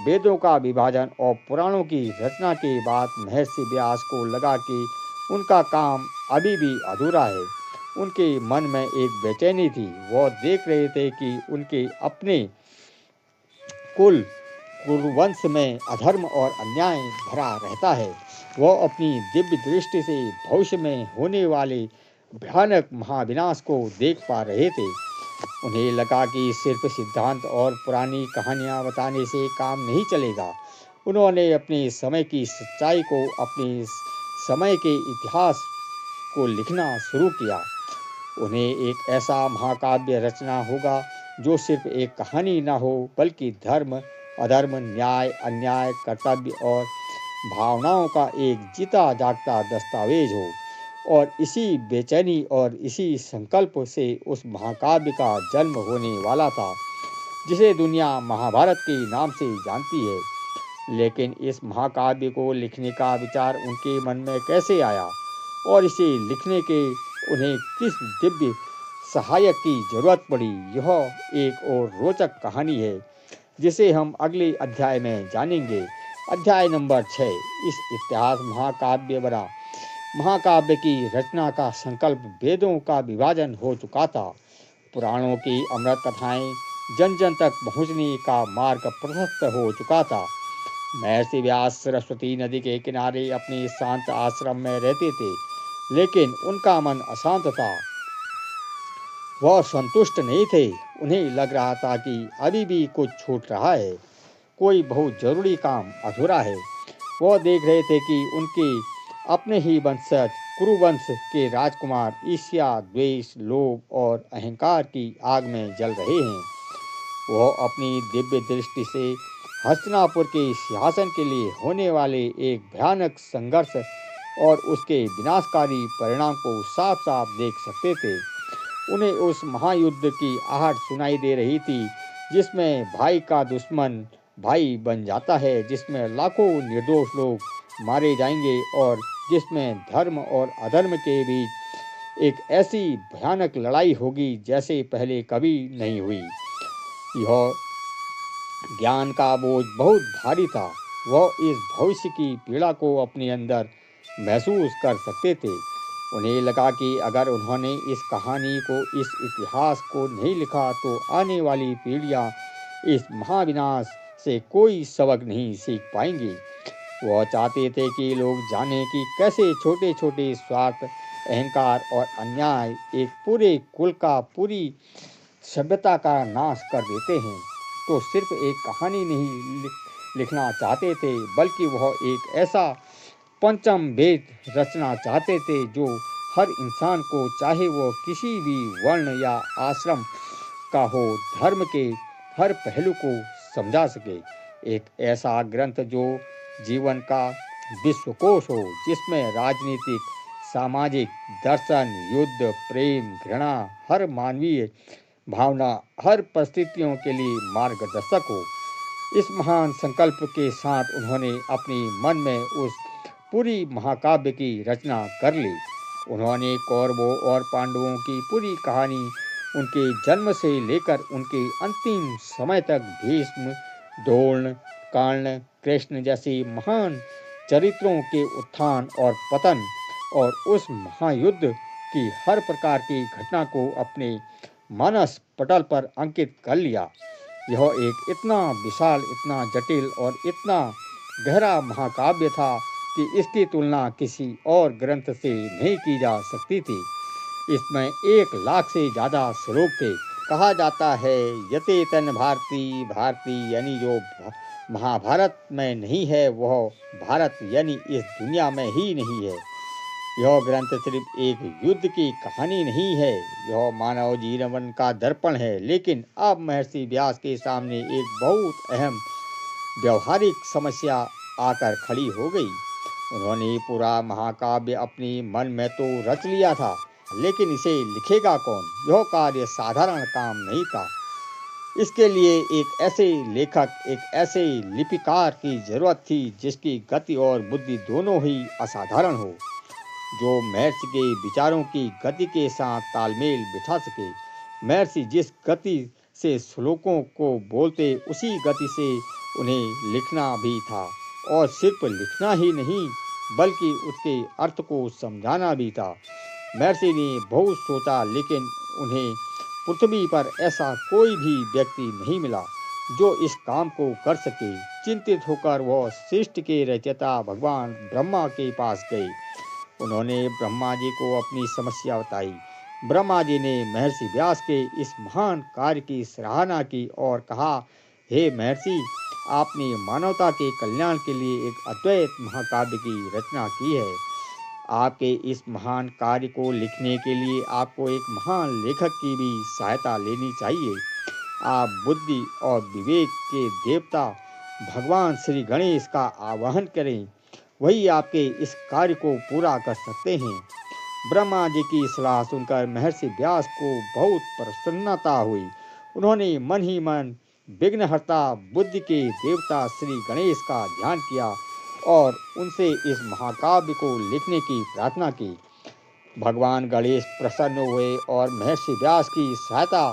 वेदों का विभाजन और पुराणों की रचना के बाद महर्षि व्यास को लगा कि उनका काम अभी भी अधूरा है। उनके मन में एक बेचैनी थी। वह देख रहे थे कि उनके अपने कुल कुरुवंश में अधर्म और अन्याय भरा रहता है। वह अपनी दिव्य दृष्टि से भविष्य में होने वाले भयानक महाविनाश को देख पा रहे थे। उन्हें लगा कि सिर्फ सिद्धांत और पुरानी कहानियां बताने से काम नहीं चलेगा। उन्होंने अपने समय की सच्चाई को, अपने समय के इतिहास को लिखना शुरू किया। उन्हें एक ऐसा महाकाव्य रचना होगा जो सिर्फ एक कहानी ना हो, बल्कि धर्म, अधर्म, न्याय, अन्याय, कर्तव्य और भावनाओं का एक जीता जागता दस्तावेज हो। और इसी बेचैनी और इसी संकल्प से उस महाकाव्य का जन्म होने वाला था, जिसे दुनिया महाभारत के नाम से जानती है। लेकिन इस महाकाव्य को लिखने का विचार उनके मन में कैसे आया, और इसे लिखने के उन्हें किस दिव्य सहायक की जरूरत पड़ी। यह एक और रोचक कहानी है जिसे हम अगले अध्याय में जानेंगे। अध्याय नंबर 6। इस इतिहास महाकाव्य बना। महाकाव्य की रचना का संकल्प वेदों का विभाजन हो चुका था। पुराणों की अमृत कथाएं जन जन तक पहुंचने का मार्ग प्रशस्त हो चुका था। महर्षि व्यास सरस्वती नदी के किनारे अपने शांत आश्रम में रहते थे, लेकिन उनका मन अशांत था। वह संतुष्ट नहीं थे। उन्हें लग रहा था कि अभी भी कुछ छूट रहा है, कोई बहुत जरूरी काम अधूरा है। वह देख रहे थे कि उनके अपने ही वंशज कुरुवंश के राजकुमार ईर्ष्या, द्वेष, लोभ और अहंकार की आग में जल रहे हैं। वह अपनी दिव्य दृष्टि से हस्तिनापुर के सिंहासन के लिए होने वाले एक भयानक संघर्ष और उसके विनाशकारी परिणाम को साफ साफ देख सकते थे। उन्हें उस महायुद्ध की आहट सुनाई दे रही थी, जिसमें भाई का दुश्मन भाई बन जाता है, जिसमें लाखों निर्दोष लोग मारे जाएंगे और जिसमें धर्म और अधर्म के बीच एक ऐसी भयानक लड़ाई होगी जैसे पहले कभी नहीं हुई। यह ज्ञान का बोझ बहुत भारी था। वह इस भविष्य की पीड़ा को अपने अंदर महसूस कर सकते थे। उन्हें लगा कि अगर उन्होंने इस कहानी को, इस इतिहास को नहीं लिखा तो आने वाली पीढ़ियां इस महाविनाश से कोई सबक नहीं सीख पाएंगी। वह चाहते थे कि लोग जानें कि कैसे छोटे छोटे स्वार्थ, अहंकार और अन्याय एक पूरे कुल का, पूरी सभ्यता का नाश कर देते हैं। तो सिर्फ एक कहानी नहीं लिखना चाहते थे, बल्कि वह एक ऐसा पंचम वेद रचना चाहते थे जो हर इंसान को, चाहे वह किसी भी वर्ण या आश्रम का हो, धर्म के हर पहलू को समझा सके। एक ऐसा ग्रंथ जो जीवन का विश्वकोश हो, जिसमें राजनीतिक, सामाजिक, दर्शन, युद्ध, प्रेम, घृणा, हर मानवीय भावना हर परिस्थितियों के लिए मार्गदर्शक हो। इस महान संकल्प के साथ उन्होंने अपने मन में उस पूरी महाकाव्य की रचना कर ली। उन्होंने कौरवों और पांडवों की पूरी कहानी, उनके जन्म से लेकर उनके अंतिम समय तक, भीष्म, द्रोण, कर्ण, कृष्ण जैसे महान चरित्रों के उत्थान और पतन और उस महायुद्ध की हर प्रकार की घटना को अपने मानस पटल पर अंकित कर लिया। यह एक इतना विशाल, इतना जटिल और इतना गहरा महाकाव्य था कि इसकी तुलना किसी और ग्रंथ से नहीं की जा सकती थी। इसमें 1 लाख से ज़्यादा श्लोक थे। कहा जाता है, यते तन भारती, भारती यानी जो महाभारत में नहीं है वह भारत यानी इस दुनिया में ही नहीं है। यह ग्रंथ सिर्फ एक युद्ध की कहानी नहीं है, यह मानव जीवन का दर्पण है। लेकिन अब महर्षि व्यास के सामने एक बहुत अहम व्यवहारिक समस्या आकर खड़ी हो गई। उन्होंने पूरा महाकाव्य अपने मन में तो रच लिया था, लेकिन इसे लिखेगा कौन? यह कार्य साधारण काम नहीं था। इसके लिए एक ऐसे लेखक, एक ऐसे लिपिकार की जरूरत थी जिसकी गति और बुद्धि दोनों ही असाधारण हो, जो महर्षि के विचारों की गति के साथ तालमेल बिठा सके। महर्षि जिस गति से श्लोकों को बोलते, उसी गति से उन्हें लिखना भी था, और सिर्फ लिखना ही नहीं बल्कि उसके अर्थ को समझाना भी था। महर्षि ने बहुत सोचा, लेकिन उन्हें पृथ्वी पर ऐसा कोई भी व्यक्ति नहीं मिला जो इस काम को कर सके। चिंतित होकर वह सृष्टि के रचयिता भगवान ब्रह्मा के पास गए। उन्होंने ब्रह्मा जी को अपनी समस्या बताई। ब्रह्मा जी ने महर्षि व्यास के इस महान कार्य की सराहना की और कहा, हे महर्षि, आपने मानवता के कल्याण के लिए एक अद्वैत महाकाव्य की रचना की है। आपके इस महान कार्य को लिखने के लिए आपको एक महान लेखक की भी सहायता लेनी चाहिए। आप बुद्धि और विवेक के देवता भगवान श्री गणेश का आवाहन करें, वही आपके इस कार्य को पूरा कर सकते हैं। ब्रह्मा जी की सलाह सुनकर महर्षि व्यास को बहुत प्रसन्नता हुई। उन्होंने मन ही मन विघ्नहर्ता, बुद्धि के देवता श्री गणेश का ध्यान किया और उनसे इस महाकाव्य को लिखने की प्रार्थना की। भगवान गणेश प्रसन्न हुए और महर्षि व्यास की सहायता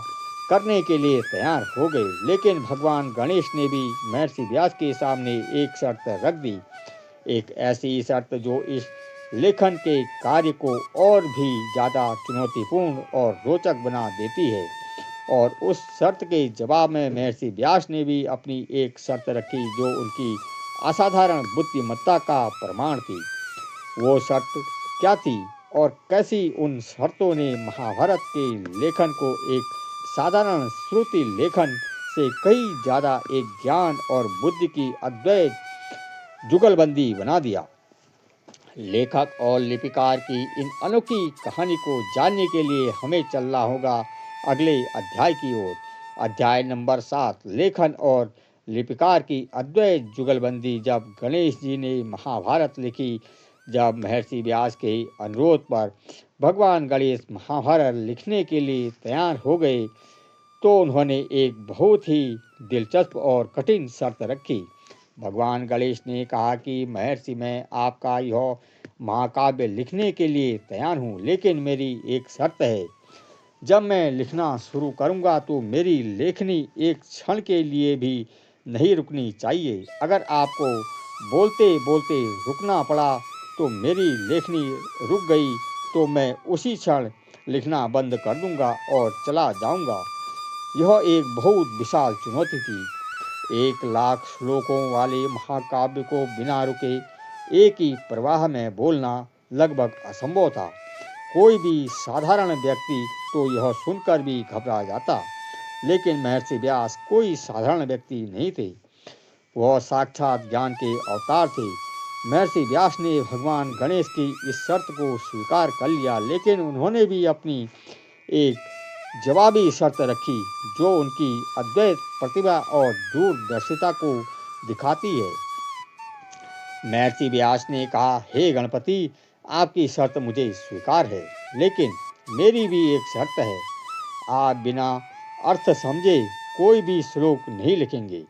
करने के लिए तैयार हो गए, लेकिन भगवान गणेश ने भी महर्षि व्यास के सामने एक शर्त रख दी, एक ऐसी शर्त जो इस लेखन के कार्य को और भी ज़्यादा चुनौतीपूर्ण और रोचक बना देती है। और उस शर्त के जवाब में महर्षि व्यास ने भी अपनी एक शर्त रखी जो उनकी असाधारण बुद्धिमत्ता का प्रमाण थी। वो शर्त क्या थी और कैसी उन शर्तों ने महाभारत के लेखन को एक साधारण श्रुति लेखन से कई ज़्यादा एक ज्ञान और बुद्धि की अद्वैत जुगलबंदी बना दिया। लेखक और लिपिकार की इन अनोखी कहानी को जानने के लिए हमें चलना होगा अगले अध्याय की ओर। अध्याय नंबर 7, लेखन और लिपिकार की अद्वैत जुगलबंदी। जब गणेश जी ने महाभारत लिखी, जब महर्षि व्यास के अनुरोध पर भगवान गणेश महाभारत लिखने के लिए तैयार हो गए, तो उन्होंने एक बहुत ही दिलचस्प और कठिन शर्त रखी। भगवान गणेश ने कहा कि महर्षि, मैं आपका यह महाकाव्य लिखने के लिए तैयार हूँ, लेकिन मेरी एक शर्त है। जब मैं लिखना शुरू करूँगा तो मेरी लेखनी एक क्षण के लिए भी नहीं रुकनी चाहिए। अगर आपको बोलते बोलते रुकना पड़ा तो मेरी लेखनी रुक गई तो मैं उसी क्षण लिखना बंद कर दूंगा और चला जाऊंगा। यह एक बहुत विशाल चुनौती थी। 1,00,000 श्लोकों वाले महाकाव्य को बिना रुके एक ही प्रवाह में बोलना लगभग असंभव था। कोई भी साधारण व्यक्ति तो यह सुनकर भी घबरा जाता, लेकिन महर्षि व्यास कोई साधारण व्यक्ति नहीं थे। वह साक्षात ज्ञान के अवतार थे। महर्षि व्यास ने भगवान गणेश की इस शर्त को स्वीकार कर लिया, लेकिन उन्होंने भी अपनी एक जवाबी शर्त रखी जो उनकी अद्वैत प्रतिभा और दूरदर्शिता को दिखाती है। महर्षि व्यास ने कहा, हे गणपति, आपकी शर्त मुझे स्वीकार है, लेकिन मेरी भी एक शर्त है। आप बिना अर्थ समझे कोई भी श्लोक नहीं लिखेंगे।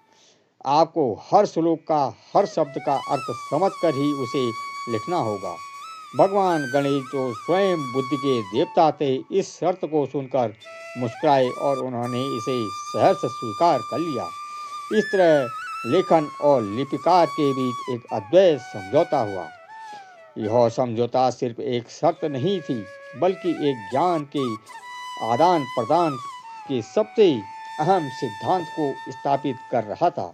आपको हर श्लोक का, हर शब्द का अर्थ समझकर ही उसे लिखना होगा। भगवान गणेश जो स्वयं बुद्धि के देवता थे, इस शर्त को सुनकर मुस्कुराए और उन्होंने इसे सहर्ष स्वीकार कर लिया। इस तरह लेखन और लिपिकार के बीच एक अद्वैत समझौता हुआ। यह समझौता सिर्फ एक शर्त नहीं थी, बल्कि एक ज्ञान के आदान प्रदान के सबसे अहम सिद्धांत को स्थापित कर रहा था।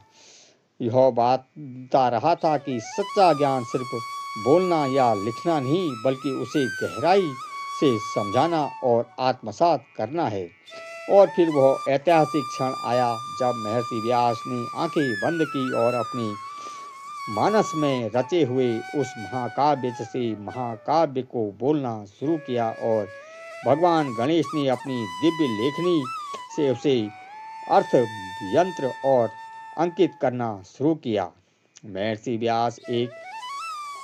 यह बात बता रहा था कि सच्चा ज्ञान सिर्फ बोलना या लिखना नहीं, बल्कि उसे गहराई से समझाना और आत्मसात करना है। और फिर वह ऐतिहासिक क्षण आया जब महर्षि व्यास ने आंखें बंद की और अपनी मानस में रचे हुए उस महाकाव्य से महाकाव्य को बोलना शुरू किया, और भगवान गणेश ने अपनी दिव्य लेखनी से उसे अर्थ, यंत्र और अंकित करना शुरू किया। महर्षि व्यास एक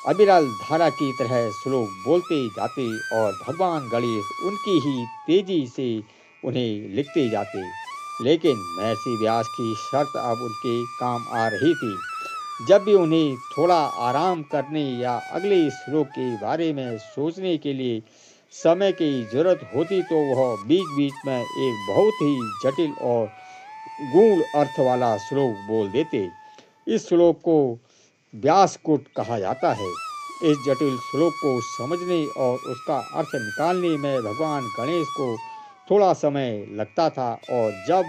अविरल धारा की तरह श्लोक बोलते जाते और भगवान गणेश उनकी ही तेजी से उन्हें लिखते जाते, लेकिन महर्षि व्यास की शर्त अब उनके काम आ रही थी। जब भी उन्हें थोड़ा आराम करने या अगले श्लोक के बारे में सोचने के लिए समय की जरूरत होती, तो वह बीच बीच में एक बहुत ही जटिल और गूढ़ अर्थ वाला श्लोक बोल देते। इस श्लोक को व्यासकूट कहा जाता है। इस जटिल श्लोक को समझने और उसका अर्थ निकालने में भगवान गणेश को थोड़ा समय लगता था, और जब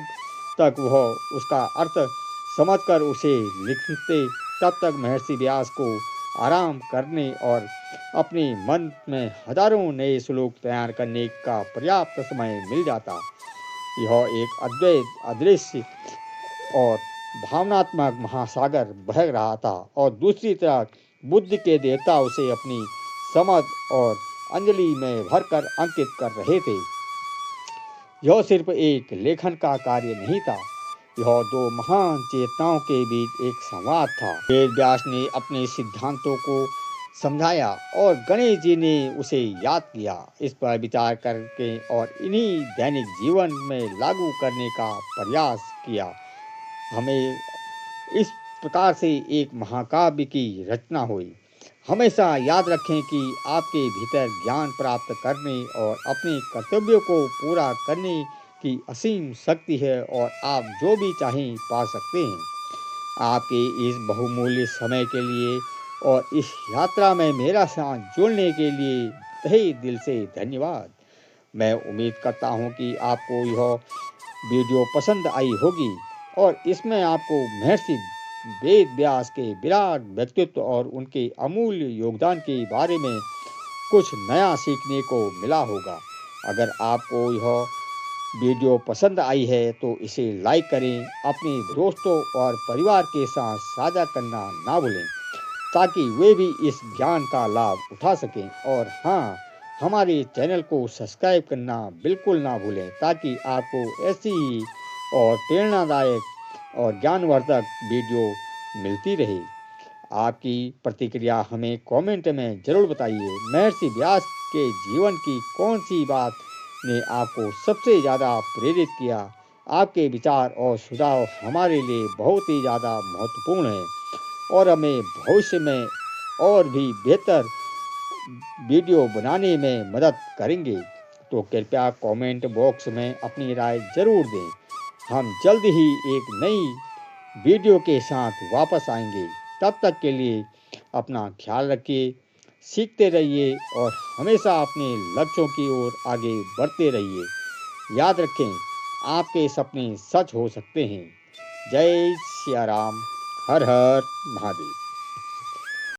तक वह उसका अर्थ समझकर उसे लिखते, तब तक महर्षि व्यास को आराम करने और अपने मन में हजारों नए श्लोक तैयार करने का पर्याप्त समय मिल जाता। यह एक अद्वैत, अदृश्य और भावनात्मक महासागर बह रहा था, और दूसरी तरफ बुद्धि के देवता उसे अपनी समझ और अंजलि में भरकर अंकित कर रहे थे। यह सिर्फ एक लेखन का कार्य नहीं था, यह दो महान चेतनाओं के बीच एक संवाद था। वेद व्यास ने अपने सिद्धांतों को समझाया और गणेश जी ने उसे याद किया। इस पर विचार करके और इन्हीं दैनिक जीवन में लागू करने का प्रयास किया, हमें इस प्रकार से एक महाकाव्य की रचना हुई। हमेशा याद रखें कि आपके भीतर ज्ञान प्राप्त करने और अपने कर्तव्यों को पूरा करने की असीम शक्ति है और आप जो भी चाहें पा सकते हैं। आपके इस बहुमूल्य समय के लिए और इस यात्रा में मेरा साथ जुड़ने के लिए तहे दिल से धन्यवाद। मैं उम्मीद करता हूँ कि आपको यह वीडियो पसंद आई होगी और इसमें आपको महर्षि वेद व्यास के विराट व्यक्तित्व और उनके अमूल्य योगदान के बारे में कुछ नया सीखने को मिला होगा। अगर आपको यह वीडियो पसंद आई है तो इसे लाइक करें, अपने दोस्तों और परिवार के साथ साझा करना ना भूलें ताकि वे भी इस ज्ञान का लाभ उठा सकें। और हाँ, हमारे चैनल को सब्सक्राइब करना बिल्कुल ना भूलें ताकि आपको ऐसी ही और प्रेरणादायक और ज्ञानवर्धक वीडियो मिलती रहे। आपकी प्रतिक्रिया हमें कमेंट में ज़रूर बताइए। महर्षि व्यास के जीवन की कौन सी बात ने आपको सबसे ज़्यादा प्रेरित किया? आपके विचार और सुझाव हमारे लिए बहुत ही ज़्यादा महत्वपूर्ण हैं और हमें भविष्य में और भी बेहतर वीडियो बनाने में मदद करेंगे। तो कृपया कमेंट बॉक्स में अपनी राय ज़रूर दें। हम जल्द ही एक नई वीडियो के साथ वापस आएंगे। तब तक के लिए अपना ख्याल रखिए, सीखते रहिए और हमेशा अपने लक्ष्यों की ओर आगे बढ़ते रहिए। याद रखें, आपके सपने सच हो सकते हैं। जय सिया राम। हर हर महादेव।